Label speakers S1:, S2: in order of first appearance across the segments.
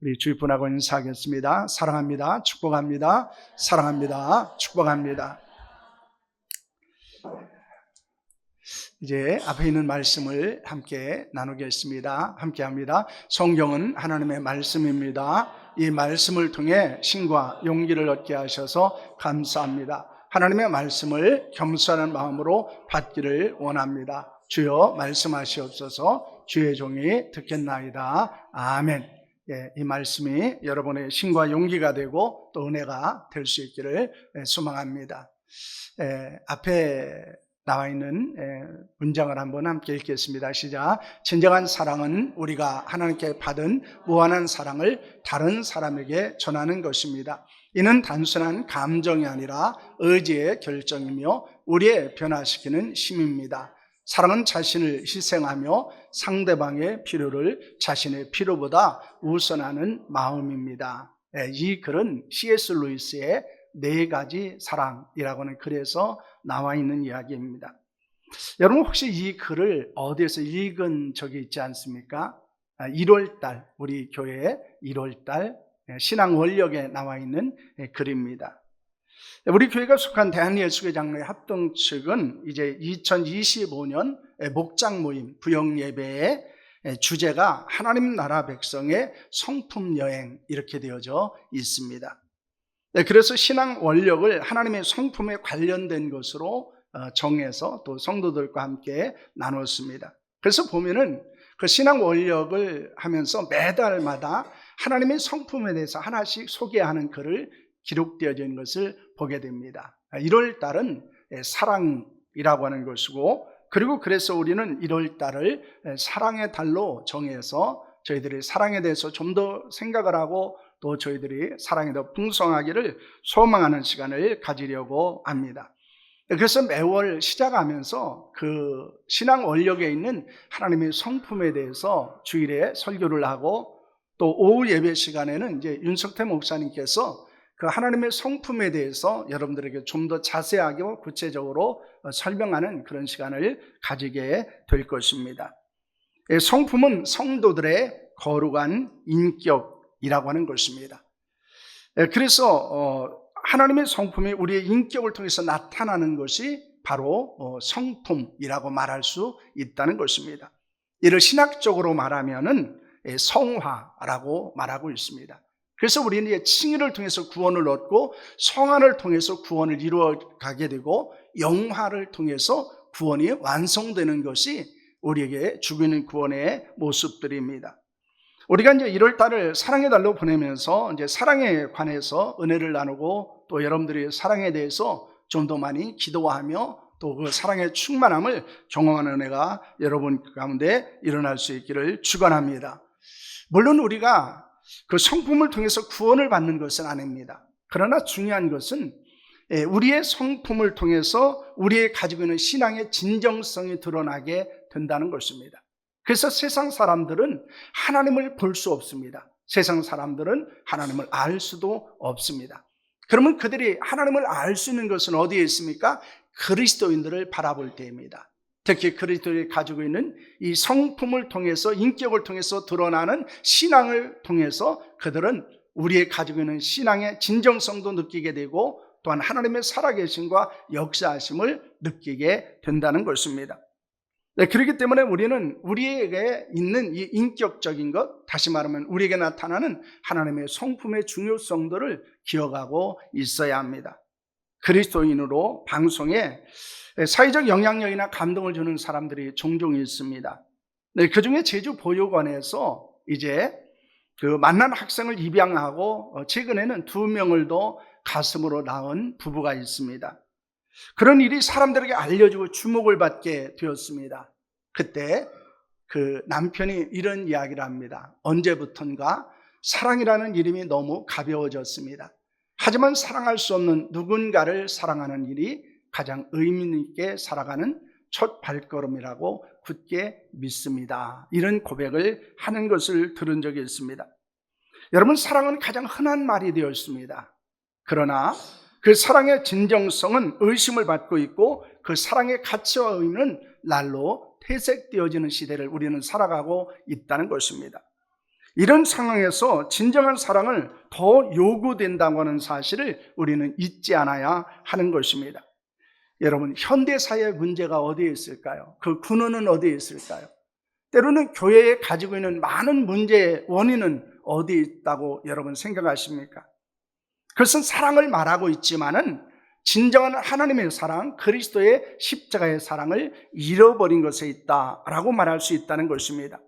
S1: 우리 주위분하고 인사하겠습니다. 사랑합니다. 축복합니다. 사랑합니다. 축복합니다. 이제 앞에 있는 말씀을 함께 나누겠습니다. 함께 합니다. 성경은 하나님의 말씀입니다. 이 말씀을 통해 힘과 용기를 얻게 하셔서 감사합니다. 하나님의 말씀을 겸손한 마음으로 받기를 원합니다. 주여 말씀하시옵소서. 주의 종이 듣겠나이다. 아멘. 이 말씀이 여러분의 힘과 용기가 되고 또 은혜가 될 수 있기를 소망합니다. 앞에 나와 있는 문장을 한번 함께 읽겠습니다. 시작. 진정한 사랑은 우리가 하나님께 받은 무한한 사랑을 다른 사람에게 전하는 것입니다. 이는 단순한 감정이 아니라 의지의 결정이며 우리의 변화시키는 힘입니다. 사랑은 자신을 희생하며 상대방의 필요를 자신의 필요보다 우선하는 마음입니다. 이 글은 C.S. 루이스의 4가지 사랑이라고 하는 글에서 나와 있는 이야기입니다. 여러분 혹시 이 글을 어디에서 읽은 적이 있지 않습니까? 1월달 우리 교회의 1월달 신앙 원력에 나와 있는 글입니다. 우리 교회가 속한 대한예수교 장로회 합동 측은 이제 2025년 목장 모임 부영 예배의 주제가 하나님 나라 백성의 성품 여행 이렇게 되어져 있습니다. 그래서 신앙 원력을 하나님의 성품에 관련된 것으로 정해서 또 성도들과 함께 나눴습니다. 그래서 보면은 그 신앙 원력을 하면서 매달마다 하나님의 성품에 대해서 하나씩 소개하는 글을 기록되어져 있는 것을 보게 됩니다. 1월 달은 사랑이라고 하는 것이고, 그리고 그래서 우리는 1월 달을 사랑의 달로 정해서 저희들이 사랑에 대해서 좀 더 생각을 하고 또 저희들이 사랑이 더 풍성하기를 소망하는 시간을 가지려고 합니다. 그래서 매월 시작하면서 그 신앙 원력에 있는 하나님의 성품에 대해서 주일에 설교를 하고, 또 오후 예배 시간에는 이제 윤석태 목사님께서 그 하나님의 성품에 대해서 여러분들에게 좀 더 자세하게 구체적으로 설명하는 그런 시간을 가지게 될 것입니다. 성품은 성도들의 거룩한 인격이라고 하는 것입니다. 그래서 하나님의 성품이 우리의 인격을 통해서 나타나는 것이 바로 성품이라고 말할 수 있다는 것입니다. 이를 신학적으로 말하면은 성화라고 말하고 있습니다. 그래서 우리는 칭의를 통해서 구원을 얻고 성화를 통해서 구원을 이루어가게 되고 영화를 통해서 구원이 완성되는 것이 우리에게 주고 있는 구원의 모습들입니다. 우리가 이제 1월 달을 사랑의 달로 보내면서 이제 사랑에 관해서 은혜를 나누고 또 여러분들이 사랑에 대해서 좀 더 많이 기도하며 또 그 사랑의 충만함을 경험하는 은혜가 여러분 가운데 일어날 수 있기를 축원합니다. 물론 우리가 그 성품을 통해서 구원을 받는 것은 아닙니다. 그러나 중요한 것은 우리의 성품을 통해서 우리의 가지고 있는 신앙의 진정성이 드러나게 된다는 것입니다. 그래서 세상 사람들은 하나님을 볼 수 없습니다. 세상 사람들은 하나님을 알 수도 없습니다. 그러면 그들이 하나님을 알 수 있는 것은 어디에 있습니까? 그리스도인들을 바라볼 때입니다. 특히 그리스도인이 가지고 있는 이 성품을 통해서 인격을 통해서 드러나는 신앙을 통해서 그들은 우리의 가지고 있는 신앙의 진정성도 느끼게 되고 또한 하나님의 살아계심과 역사하심을 느끼게 된다는 것입니다. 그렇기 때문에 우리는 우리에게 있는 이 인격적인 것, 다시 말하면 우리에게 나타나는 하나님의 성품의 중요성들을 기억하고 있어야 합니다. 그리스도인으로 방송에 사회적 영향력이나 감동을 주는 사람들이 종종 있습니다. 그 중에 제주 보육원에서 이제 그 만난 학생을 입양하고 최근에는 2명을 더 가슴으로 낳은 부부가 있습니다. 그런 일이 사람들에게 알려지고 주목을 받게 되었습니다. 그때 그 남편이 이런 이야기를 합니다. 언제부턴가 사랑이라는 이름이 너무 가벼워졌습니다. 하지만 사랑할 수 없는 누군가를 사랑하는 일이 가장 의미 있게 살아가는 첫 발걸음이라고 굳게 믿습니다. 이런 고백을 하는 것을 들은 적이 있습니다. 여러분, 사랑은 가장 흔한 말이 되었습니다. 그러나 그 사랑의 진정성은 의심을 받고 있고 그 사랑의 가치와 의미는 날로 퇴색되어지는 시대를 우리는 살아가고 있다는 것입니다. 이런 상황에서 진정한 사랑을 더 요구된다고 하는 사실을 우리는 잊지 않아야 하는 것입니다. 여러분, 현대사회의 문제가 어디에 있을까요? 그 근원은 어디에 있을까요? 때로는 교회에 가지고 있는 많은 문제의 원인은 어디에 있다고 여러분 생각하십니까? 그것은 사랑을 말하고 있지만은 진정한 하나님의 사랑, 그리스도의 십자가의 사랑을 잃어버린 것에 있다라고 말할 수 있다는 것입니다.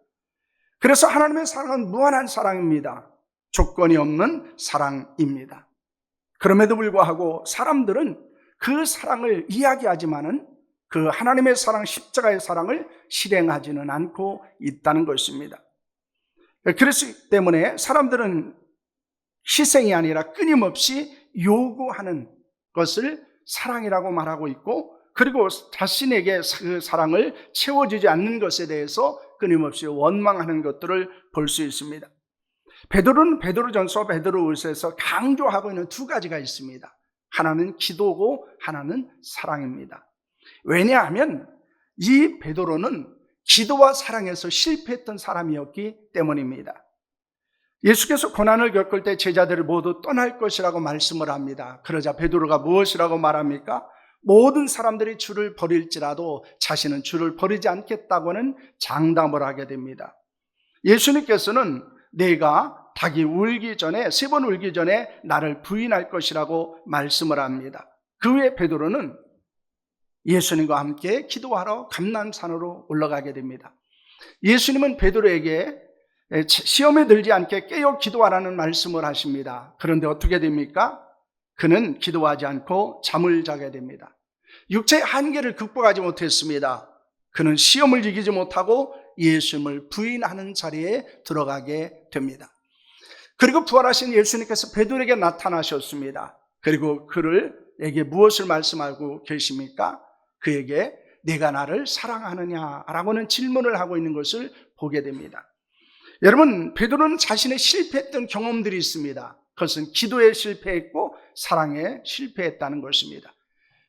S1: 그래서 하나님의 사랑은 무한한 사랑입니다. 조건이 없는 사랑입니다. 그럼에도 불구하고 사람들은 그 사랑을 이야기하지만은 그 하나님의 사랑, 십자가의 사랑을 실행하지는 않고 있다는 것입니다. 그렇기 때문에 사람들은 희생이 아니라 끊임없이 요구하는 것을 사랑이라고 말하고 있고, 그리고 자신에게 그 사랑을 채워주지 않는 것에 대해서 끊임없이 원망하는 것들을 볼 수 있습니다. 베드로는 베드로전서 베드로후서에서 강조하고 있는 두 가지가 있습니다. 하나는 기도고 하나는 사랑입니다. 왜냐하면 이 베드로는 기도와 사랑에서 실패했던 사람이었기 때문입니다. 예수께서 고난을 겪을 때 제자들을 모두 떠날 것이라고 말씀을 합니다. 그러자 베드로가 무엇이라고 말합니까? 모든 사람들이 주를 버릴지라도 자신은 주를 버리지 않겠다고는 장담을 하게 됩니다. 예수님께서는 내가 닭이 울기 전에, 3번 울기 전에 나를 부인할 것이라고 말씀을 합니다. 그 후에 베드로는 예수님과 함께 기도하러 감람산으로 올라가게 됩니다. 예수님은 베드로에게 시험에 들지 않게 깨어 기도하라는 말씀을 하십니다. 그런데 어떻게 됩니까? 그는 기도하지 않고 잠을 자게 됩니다. 육체의 한계를 극복하지 못했습니다. 그는 시험을 이기지 못하고 예수님을 부인하는 자리에 들어가게 됩니다. 그리고 부활하신 예수님께서 베드로에게 나타나셨습니다. 그리고 그에게 무엇을 말씀하고 계십니까? 그에게 네가 나를 사랑하느냐라고는 질문을 하고 있는 것을 보게 됩니다. 여러분, 베드로는 자신의 실패했던 경험들이 있습니다. 그것은 기도에 실패했고 사랑에 실패했다는 것입니다.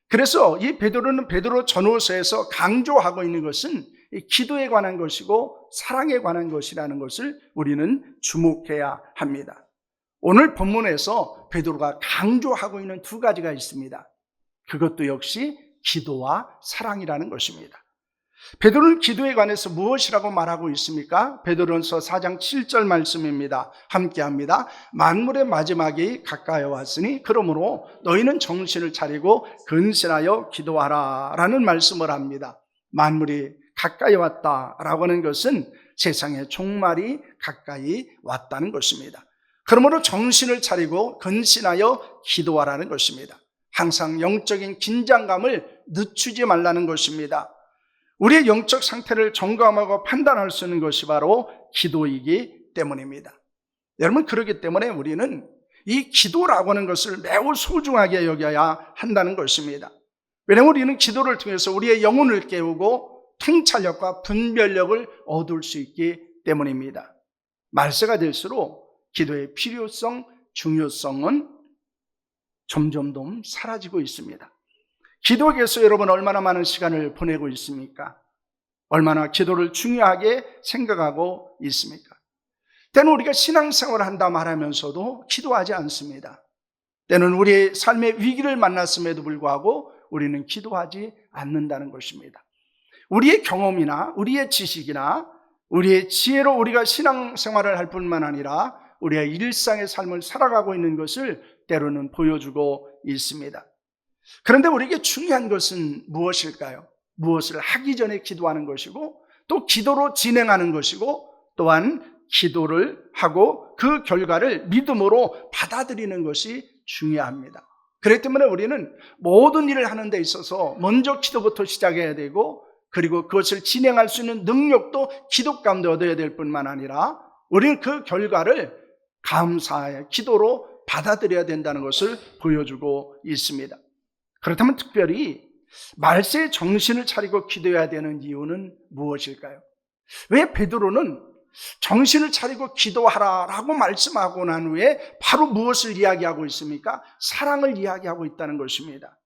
S1: 그래서 이 베드로는 베드로 전후서에서 강조하고 있는 것은 기도에 관한 것이고 사랑에 관한 것이라는 것을 우리는 주목해야 합니다. 오늘 본문에서 베드로가 강조하고 있는 두 가지가 있습니다. 그것도 역시 기도와 사랑이라는 것입니다. 베드로는 기도에 관해서 무엇이라고 말하고 있습니까? 베드로전서 4장 7절 말씀입니다. 함께합니다. 만물의 마지막이 가까이 왔으니 그러므로 너희는 정신을 차리고 근신하여 기도하라 라는 말씀을 합니다. 만물이 가까이 왔다라고 하는 것은 세상의 종말이 가까이 왔다는 것입니다. 그러므로 정신을 차리고 근신하여 기도하라는 것입니다. 항상 영적인 긴장감을 늦추지 말라는 것입니다. 우리의 영적 상태를 점검하고 판단할 수 있는 것이 바로 기도이기 때문입니다. 여러분, 그렇기 때문에 우리는 이 기도라고 하는 것을 매우 소중하게 여겨야 한다는 것입니다. 왜냐하면 우리는 기도를 통해서 우리의 영혼을 깨우고 통찰력과 분별력을 얻을 수 있기 때문입니다. 말세가 될수록 기도의 필요성, 중요성은 점점 더 사라지고 있습니다. 기도에 위해서 여러분 얼마나 많은 시간을 보내고 있습니까? 얼마나 기도를 중요하게 생각하고 있습니까? 때는 우리가 신앙생활을 한다 말하면서도 기도하지 않습니다. 때는 우리의 삶의 위기를 만났음에도 불구하고 우리는 기도하지 않는다는 것입니다. 우리의 경험이나 우리의 지식이나 우리의 지혜로 우리가 신앙생활을 할 뿐만 아니라 우리의 일상의 삶을 살아가고 있는 것을 때로는 보여주고 있습니다. 그런데 우리에게 중요한 것은 무엇일까요? 무엇을 하기 전에 기도하는 것이고 또 기도로 진행하는 것이고 또한 기도를 하고 그 결과를 믿음으로 받아들이는 것이 중요합니다. 그렇기 때문에 우리는 모든 일을 하는 데 있어서 먼저 기도부터 시작해야 되고 그리고 그것을 진행할 수 있는 능력도 기도 가운데 얻어야 될 뿐만 아니라 우리는 그 결과를 감사의 기도로 받아들여야 된다는 것을 보여주고 있습니다. 그렇다면 특별히 말세에 정신을 차리고 기도해야 되는 이유는 무엇일까요? 왜 베드로는 정신을 차리고 기도하라라고 말씀하고 난 후에 바로 무엇을 이야기하고 있습니까? 사랑을 이야기하고 있다는 것입니다.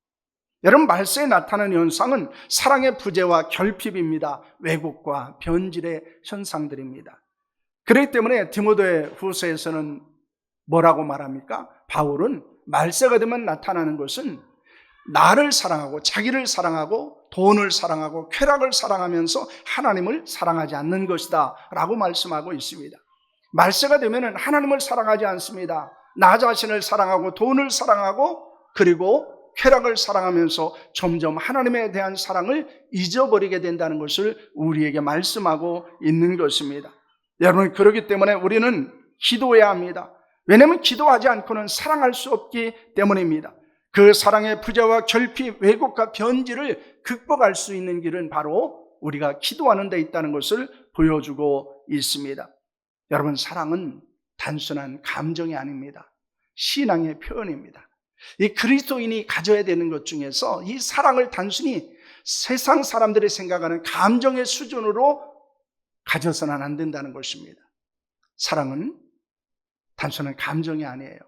S1: 여러분, 말세에 나타나는 현상은 사랑의 부재와 결핍입니다. 왜곡과 변질의 현상들입니다. 그렇기 때문에 디모데 후서에서는 뭐라고 말합니까? 바울은 말세가 되면 나타나는 것은 나를 사랑하고 자기를 사랑하고 돈을 사랑하고 쾌락을 사랑하면서 하나님을 사랑하지 않는 것이다 라고 말씀하고 있습니다. 말세가 되면 하나님을 사랑하지 않습니다. 나 자신을 사랑하고 돈을 사랑하고 그리고 쾌락을 사랑하면서 점점 하나님에 대한 사랑을 잊어버리게 된다는 것을 우리에게 말씀하고 있는 것입니다. 여러분, 그렇기 때문에 우리는 기도해야 합니다. 왜냐하면 기도하지 않고는 사랑할 수 없기 때문입니다. 그 사랑의 부재와 결핍, 왜곡과 변질을 극복할 수 있는 길은 바로 우리가 기도하는 데 있다는 것을 보여주고 있습니다. 여러분, 사랑은 단순한 감정이 아닙니다. 신앙의 표현입니다. 이 그리스도인이 가져야 되는 것 중에서 이 사랑을 단순히 세상 사람들이 생각하는 감정의 수준으로 가져서는 안 된다는 것입니다. 사랑은 단순한 감정이 아니에요.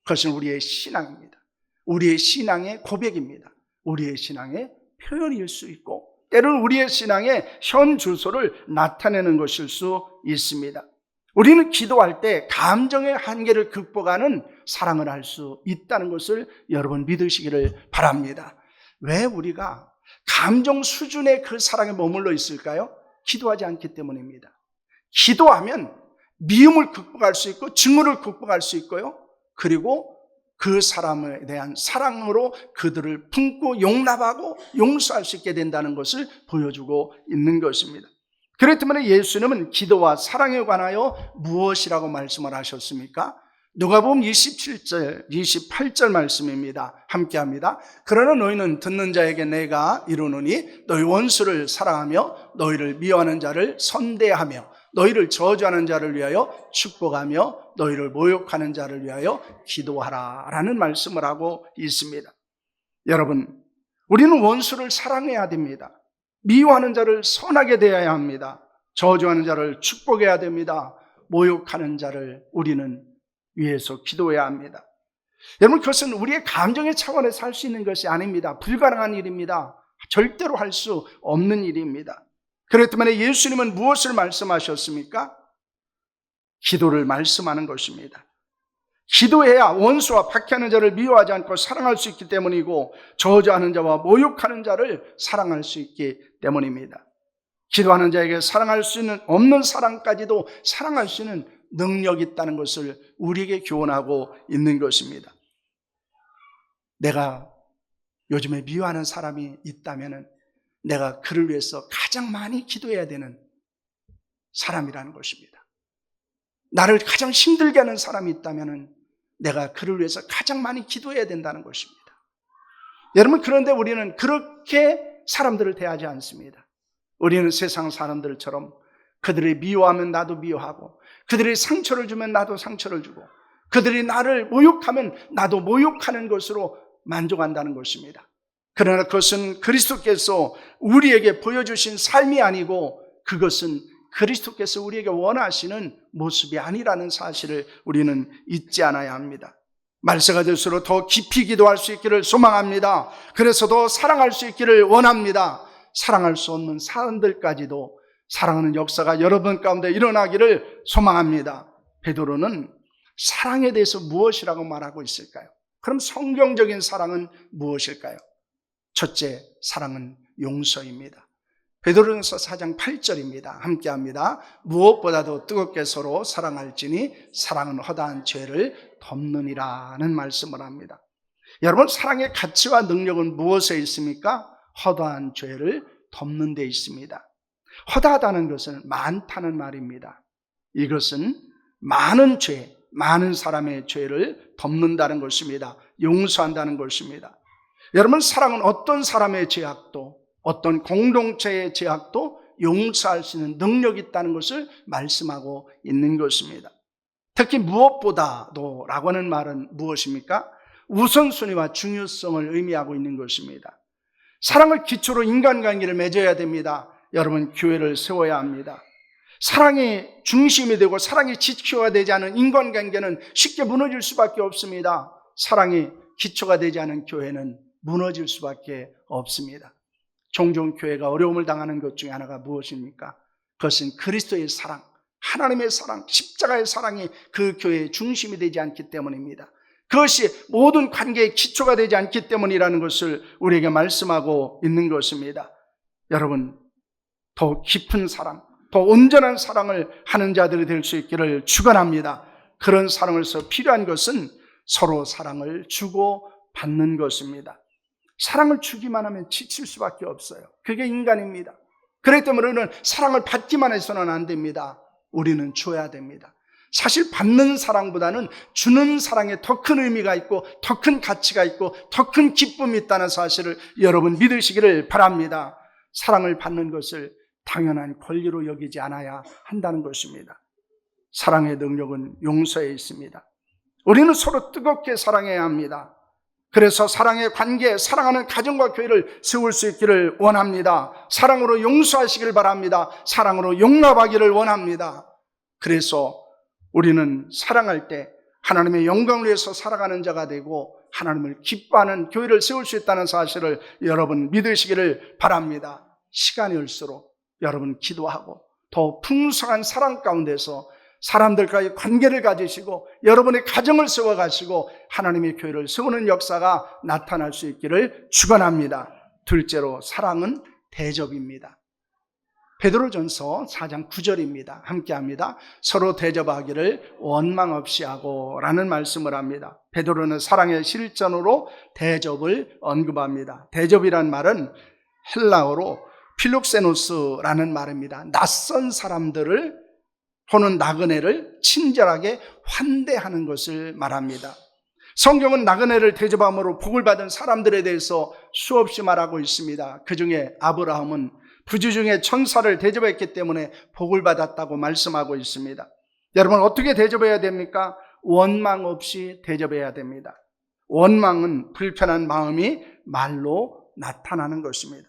S1: 그것은 우리의 신앙입니다. 우리의 신앙의 고백입니다. 우리의 신앙의 표현일 수 있고 때로는 우리의 신앙의 현 주소를 나타내는 것일 수 있습니다. 우리는 기도할 때 감정의 한계를 극복하는 사랑을 할 수 있다는 것을 여러분 믿으시기를 바랍니다. 왜 우리가 감정 수준의 그 사랑에 머물러 있을까요? 기도하지 않기 때문입니다. 기도하면 미움을 극복할 수 있고 증오를 극복할 수 있고요. 그리고 그 사람에 대한 사랑으로 그들을 품고 용납하고 용서할 수 있게 된다는 것을 보여주고 있는 것입니다. 그렇기 때문에 예수님은 기도와 사랑에 관하여 무엇이라고 말씀을 하셨습니까? 누가복음 27절, 28절 말씀입니다. 함께합니다. 그러나 너희는 듣는 자에게 내가 이르노니 너희 원수를 사랑하며 너희를 미워하는 자를 선대하며 너희를 저주하는 자를 위하여 축복하며 너희를 모욕하는 자를 위하여 기도하라 라는 말씀을 하고 있습니다. 여러분, 우리는 원수를 사랑해야 됩니다. 미워하는 자를 선하게 대해야 합니다. 저주하는 자를 축복해야 됩니다. 모욕하는 자를 우리는 위해서 기도해야 합니다. 여러분, 그것은 우리의 감정의 차원에서 할 수 있는 것이 아닙니다. 불가능한 일입니다. 절대로 할 수 없는 일입니다. 그렇기 때문에 예수님은 무엇을 말씀하셨습니까? 기도를 말씀하는 것입니다. 기도해야 원수와 박해하는 자를 미워하지 않고 사랑할 수 있기 때문이고 저주하는 자와 모욕하는 자를 사랑할 수 있기 때문입니다. 기도하는 자에게 사랑할 수 있는 없는 사랑까지도 사랑할 수 있는 능력이 있다는 것을 우리에게 교훈하고 있는 것입니다. 내가 요즘에 미워하는 사람이 있다면 내가 그를 위해서 가장 많이 기도해야 되는 사람이라는 것입니다. 나를 가장 힘들게 하는 사람이 있다면 내가 그를 위해서 가장 많이 기도해야 된다는 것입니다. 여러분, 그런데 우리는 그렇게 사람들을 대하지 않습니다. 우리는 세상 사람들처럼 그들이 미워하면 나도 미워하고 그들이 상처를 주면 나도 상처를 주고 그들이 나를 모욕하면 나도 모욕하는 것으로 만족한다는 것입니다. 그러나 그것은 그리스도께서 우리에게 보여주신 삶이 아니고 그것은 그리스도께서 우리에게 원하시는 모습이 아니라는 사실을 우리는 잊지 않아야 합니다. 말세가 될수록 더 깊이 기도할 수 있기를 소망합니다. 그래서 더 사랑할 수 있기를 원합니다. 사랑할 수 없는 사람들까지도 사랑하는 역사가 여러분 가운데 일어나기를 소망합니다. 베드로는 사랑에 대해서 무엇이라고 말하고 있을까요? 그럼 성경적인 사랑은 무엇일까요? 첫째, 사랑은 용서입니다. 베드로전서 4장 8절입니다. 함께합니다. 무엇보다도 뜨겁게 서로 사랑할지니 사랑은 허다한 죄를 덮느니라는 말씀을 합니다. 여러분, 사랑의 가치와 능력은 무엇에 있습니까? 허다한 죄를 덮는 데 있습니다. 허다하다는 것은 많다는 말입니다. 이것은 많은 죄, 많은 사람의 죄를 덮는다는 것입니다. 용서한다는 것입니다. 여러분, 사랑은 어떤 사람의 죄악도 어떤 공동체의 죄악도 용서할 수 있는 능력이 있다는 것을 말씀하고 있는 것입니다. 특히 무엇보다도 라고 하는 말은 무엇입니까? 우선순위와 중요성을 의미하고 있는 것입니다. 사랑을 기초로 인간관계를 맺어야 됩니다. 여러분, 교회를 세워야 합니다. 사랑이 중심이 되고 사랑이 지초가 되지 않은 인간관계는 쉽게 무너질 수밖에 없습니다. 사랑이 기초가 되지 않은 교회는 무너질 수밖에 없습니다. 종종 교회가 어려움을 당하는 것 중에 하나가 무엇입니까? 그것은 그리스도의 사랑, 하나님의 사랑, 십자가의 사랑이 그 교회의 중심이 되지 않기 때문입니다. 그것이 모든 관계의 기초가 되지 않기 때문이라는 것을 우리에게 말씀하고 있는 것입니다. 여러분, 더 깊은 사랑, 더 온전한 사랑을 하는 자들이 될 수 있기를 축원합니다. 그런 사랑을서 필요한 것은 서로 사랑을 주고 받는 것입니다. 사랑을 주기만 하면 지칠 수밖에 없어요. 그게 인간입니다. 그렇기 때문에 우리는 사랑을 받기만 해서는 안 됩니다. 우리는 줘야 됩니다. 사실 받는 사랑보다는 주는 사랑에 더 큰 의미가 있고 더 큰 가치가 있고 더 큰 기쁨이 있다는 사실을 여러분 믿으시기를 바랍니다. 사랑을 받는 것을 당연한 권리로 여기지 않아야 한다는 것입니다. 사랑의 능력은 용서에 있습니다. 우리는 서로 뜨겁게 사랑해야 합니다. 그래서 사랑의 관계, 사랑하는 가정과 교회를 세울 수 있기를 원합니다. 사랑으로 용서하시길 바랍니다. 사랑으로 용납하기를 원합니다. 그래서 우리는 사랑할 때 하나님의 영광을 위해서 살아가는 자가 되고 하나님을 기뻐하는 교회를 세울 수 있다는 사실을 여러분 믿으시기를 바랍니다. 시간이 올수록 여러분 기도하고 더 풍성한 사랑 가운데서 사람들과의 관계를 가지시고 여러분의 가정을 세워가시고 하나님의 교회를 세우는 역사가 나타날 수 있기를 축원합니다. 둘째로 사랑은 대접입니다. 베드로전서 4장 9절입니다. 함께합니다. 서로 대접하기를 원망 없이 하고 라는 말씀을 합니다. 베드로는 사랑의 실전으로 대접을 언급합니다. 대접이란 말은 헬라어로 필록세노스라는 말입니다. 낯선 사람들을 또는 나그네를 친절하게 환대하는 것을 말합니다. 성경은 나그네를 대접함으로 복을 받은 사람들에 대해서 수없이 말하고 있습니다. 그 중에 아브라함은 부주 중에 천사를 대접했기 때문에 복을 받았다고 말씀하고 있습니다. 여러분 어떻게 대접해야 됩니까? 원망 없이 대접해야 됩니다. 원망은 불편한 마음이 말로 나타나는 것입니다.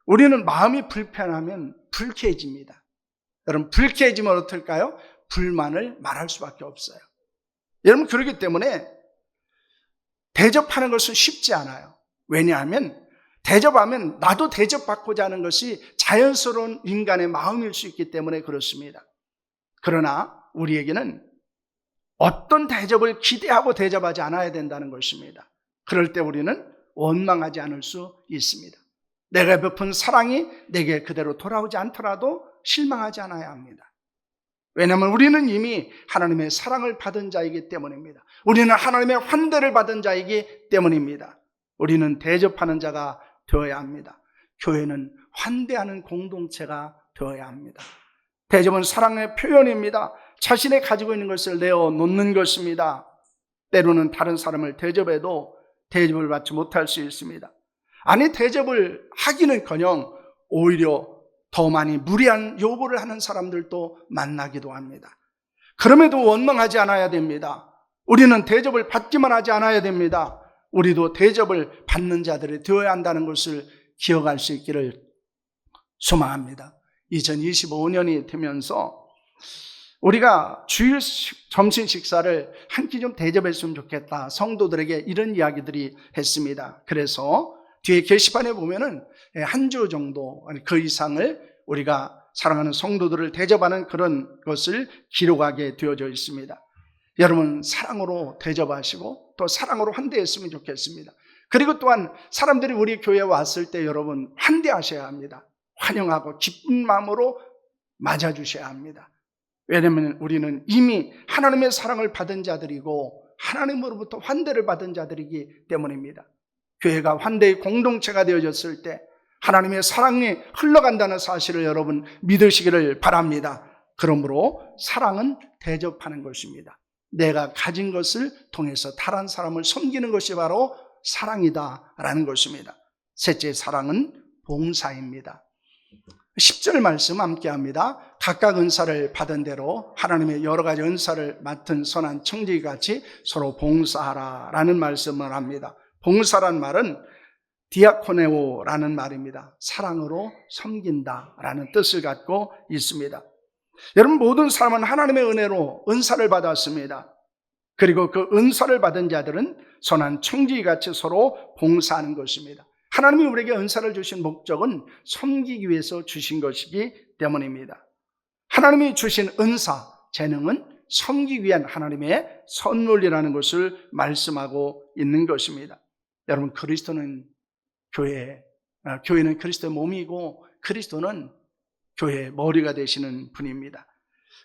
S1: 우리는 마음이 불편하면 불쾌해집니다. 여러분 불쾌해지면 어떨까요? 불만을 말할 수밖에 없어요. 여러분 그렇기 때문에 대접하는 것은 쉽지 않아요. 왜냐하면 대접하면 나도 대접받고자 하는 것이 자연스러운 인간의 마음일 수 있기 때문에 그렇습니다. 그러나 우리에게는 어떤 대접을 기대하고 대접하지 않아야 된다는 것입니다. 그럴 때 우리는 원망하지 않을 수 있습니다. 내가 베푼 사랑이 내게 그대로 돌아오지 않더라도 실망하지 않아야 합니다. 왜냐하면 우리는 이미 하나님의 사랑을 받은 자이기 때문입니다. 우리는 하나님의 환대를 받은 자이기 때문입니다. 우리는 대접하는 자가 되어야 합니다. 교회는 환대하는 공동체가 되어야 합니다. 대접은 사랑의 표현입니다. 자신이 가지고 있는 것을 내어놓는 것입니다. 때로는 다른 사람을 대접해도 대접을 받지 못할 수 있습니다. 아니 대접을 하기는커녕 오히려 더 많이 무리한 요구를 하는 사람들도 만나기도 합니다. 그럼에도 원망하지 않아야 됩니다. 우리는 대접을 받기만 하지 않아야 됩니다. 우리도 대접을 받는 자들이 되어야 한다는 것을 기억할 수 있기를 소망합니다. 2025년이 되면서 우리가 주일 점심 식사를 한 끼 좀 대접했으면 좋겠다. 성도들에게 이런 이야기들이 했습니다. 그래서 뒤에 게시판에 보면은 한 주 정도 그 이상을 우리가 사랑하는 성도들을 대접하는 그런 것을 기록하게 되어져 있습니다. 여러분 사랑으로 대접하시고 또 사랑으로 환대했으면 좋겠습니다. 그리고 또한 사람들이 우리 교회에 왔을 때 여러분 환대하셔야 합니다. 환영하고 기쁜 마음으로 맞아주셔야 합니다. 왜냐하면 우리는 이미 하나님의 사랑을 받은 자들이고 하나님으로부터 환대를 받은 자들이기 때문입니다. 교회가 환대의 공동체가 되어졌을 때 하나님의 사랑이 흘러간다는 사실을 여러분 믿으시기를 바랍니다. 그러므로 사랑은 대접하는 것입니다. 내가 가진 것을 통해서 다른 사람을 섬기는 것이 바로 사랑이다라는 것입니다. 셋째, 사랑은 봉사입니다. 10절 말씀 함께합니다. 각각 은사를 받은 대로 하나님의 여러 가지 은사를 맡은 선한 청지기같이 서로 봉사하라라는 말씀을 합니다. 봉사란 말은 디아코네오라는 말입니다. 사랑으로 섬긴다라는 뜻을 갖고 있습니다. 여러분 모든 사람은 하나님의 은혜로 은사를 받았습니다. 그리고 그 은사를 받은 자들은 선한 청지기같이 서로 봉사하는 것입니다. 하나님이 우리에게 은사를 주신 목적은 섬기기 위해서 주신 것이기 때문입니다. 하나님이 주신 은사, 재능은 섬기기 위한 하나님의 선물이라는 것을 말씀하고 있는 것입니다. 여러분, 그리스도는 교회는 그리스도의 몸이고 그리스도는 교회의 머리가 되시는 분입니다.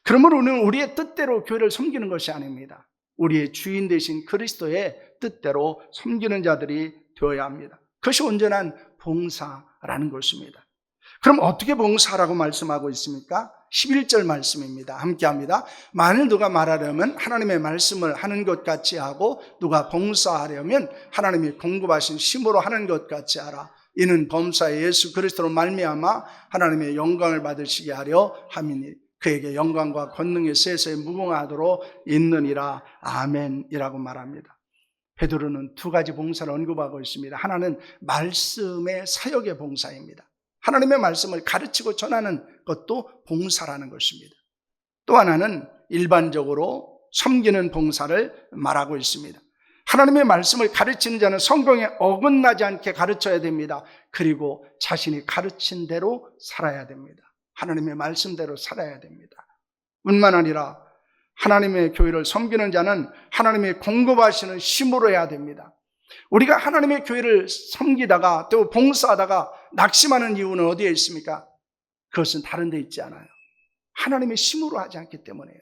S1: 그러므로 우리는 우리의 뜻대로 교회를 섬기는 것이 아닙니다. 우리의 주인 되신 그리스도의 뜻대로 섬기는 자들이 되어야 합니다. 그것이 온전한 봉사라는 것입니다. 그럼 어떻게 봉사라고 말씀하고 있습니까? 11절 말씀입니다. 함께 합니다. 만일 누가 말하려면 하나님의 말씀을 하는 것 같이 하고 누가 봉사하려면 하나님이 공급하신 힘으로 하는 것 같이 하라. 이는 범사의 예수 그리스도로 말미암아 하나님의 영광을 받으시게 하려 함이니 그에게 영광과 권능의 세세에 무궁하도록 있느니라. 아멘이라고 말합니다. 베드로는 두 가지 봉사를 언급하고 있습니다. 하나는 말씀의 사역의 봉사입니다. 하나님의 말씀을 가르치고 전하는 것도 봉사라는 것입니다. 또 하나는 일반적으로 섬기는 봉사를 말하고 있습니다. 하나님의 말씀을 가르치는 자는 성경에 어긋나지 않게 가르쳐야 됩니다. 그리고 자신이 가르친 대로 살아야 됩니다. 하나님의 말씀대로 살아야 됩니다. 뿐만 아니라 하나님의 교회를 섬기는 자는 하나님이 공급하시는 힘으로 해야 됩니다. 우리가 하나님의 교회를 섬기다가 또 봉사하다가 낙심하는 이유는 어디에 있습니까? 그것은 다른 데 있지 않아요. 하나님의 힘으로 하지 않기 때문이에요.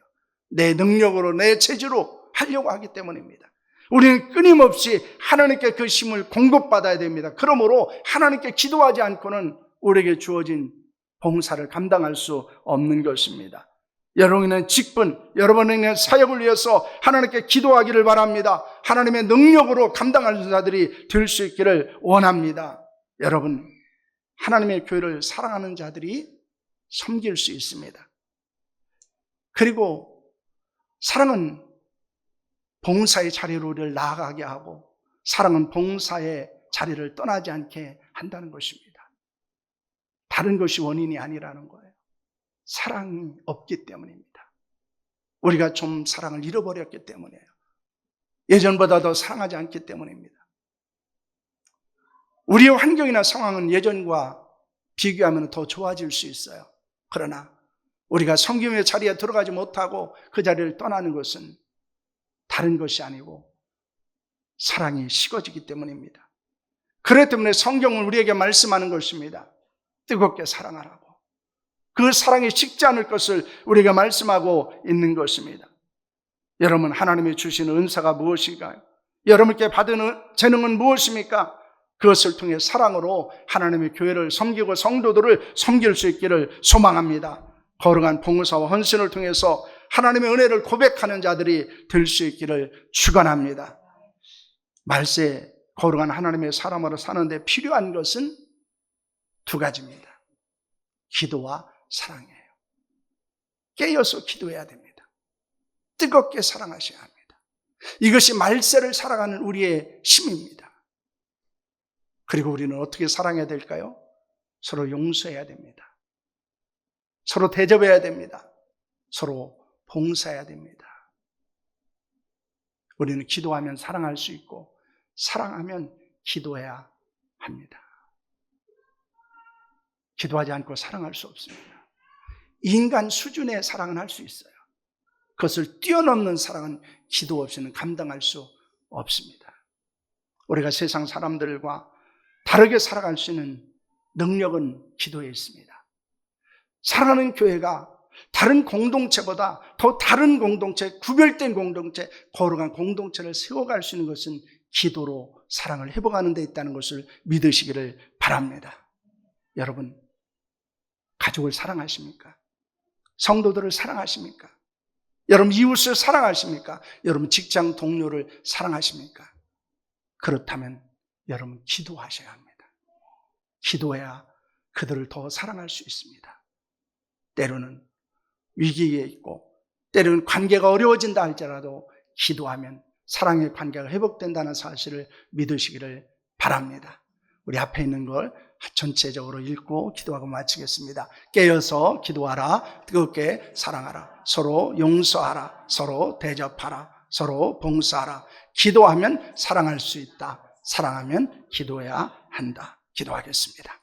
S1: 내 능력으로 내 체질로 하려고 하기 때문입니다. 우리는 끊임없이 하나님께 그 힘을 공급받아야 됩니다. 그러므로 하나님께 기도하지 않고는 우리에게 주어진 봉사를 감당할 수 없는 것입니다. 여러분의 직분, 여러분의 사역을 위해서 하나님께 기도하기를 바랍니다. 하나님의 능력으로 감당하는 자들이 될 수 있기를 원합니다. 여러분, 하나님의 교회를 사랑하는 자들이 섬길 수 있습니다. 그리고 사랑은 봉사의 자리로 우리를 나아가게 하고 사랑은 봉사의 자리를 떠나지 않게 한다는 것입니다. 다른 것이 원인이 아니라는 거예요. 사랑이 없기 때문입니다. 우리가 좀 사랑을 잃어버렸기 때문이에요. 예전보다 더 사랑하지 않기 때문입니다. 우리의 환경이나 상황은 예전과 비교하면 더 좋아질 수 있어요. 그러나 우리가 섬김의 자리에 들어가지 못하고 그 자리를 떠나는 것은 다른 것이 아니고 사랑이 식어지기 때문입니다. 그렇기 때문에 성경은 우리에게 말씀하는 것입니다. 뜨겁게 사랑하라고. 그 사랑이 식지 않을 것을 우리가 말씀하고 있는 것입니다. 여러분, 하나님이 주신 은사가 무엇인가요? 여러분께 받은 재능은 무엇입니까? 그것을 통해 사랑으로 하나님의 교회를 섬기고 성도들을 섬길 수 있기를 소망합니다. 거룩한 봉사와 헌신을 통해서 하나님의 은혜를 고백하는 자들이 될 수 있기를 축원합니다. 말세 거룩한 하나님의 사람으로 사는데 필요한 것은 두 가지입니다. 기도와 사랑이에요. 깨어서 기도해야 됩니다. 뜨겁게 사랑하셔야 합니다. 이것이 말세를 살아가는 우리의 힘입니다. 그리고 우리는 어떻게 사랑해야 될까요? 서로 용서해야 됩니다. 서로 대접해야 됩니다. 서로 봉사해야 됩니다. 우리는 기도하면 사랑할 수 있고 사랑하면 기도해야 합니다. 기도하지 않고 사랑할 수 없습니다. 인간 수준의 사랑은 할 수 있어요. 그것을 뛰어넘는 사랑은 기도 없이는 감당할 수 없습니다. 우리가 세상 사람들과 다르게 살아갈 수 있는 능력은 기도에 있습니다. 사랑하는 교회가 다른 공동체보다 더 다른 공동체, 구별된 공동체, 거룩한 공동체를 세워갈 수 있는 것은 기도로 사랑을 회복하는 데 있다는 것을 믿으시기를 바랍니다. 여러분, 가족을 사랑하십니까? 성도들을 사랑하십니까? 여러분, 이웃을 사랑하십니까? 여러분, 직장 동료를 사랑하십니까? 그렇다면 여러분, 기도하셔야 합니다. 기도해야 그들을 더 사랑할 수 있습니다. 때로는 위기에 있고 때로는 관계가 어려워진다 할지라도 기도하면 사랑의 관계가 회복된다는 사실을 믿으시기를 바랍니다. 우리 앞에 있는 걸 전체적으로 읽고 기도하고 마치겠습니다. 깨어서 기도하라. 뜨겁게 사랑하라. 서로 용서하라. 서로 대접하라. 서로 봉사하라. 기도하면 사랑할 수 있다. 사랑하면 기도해야 한다. 기도하겠습니다.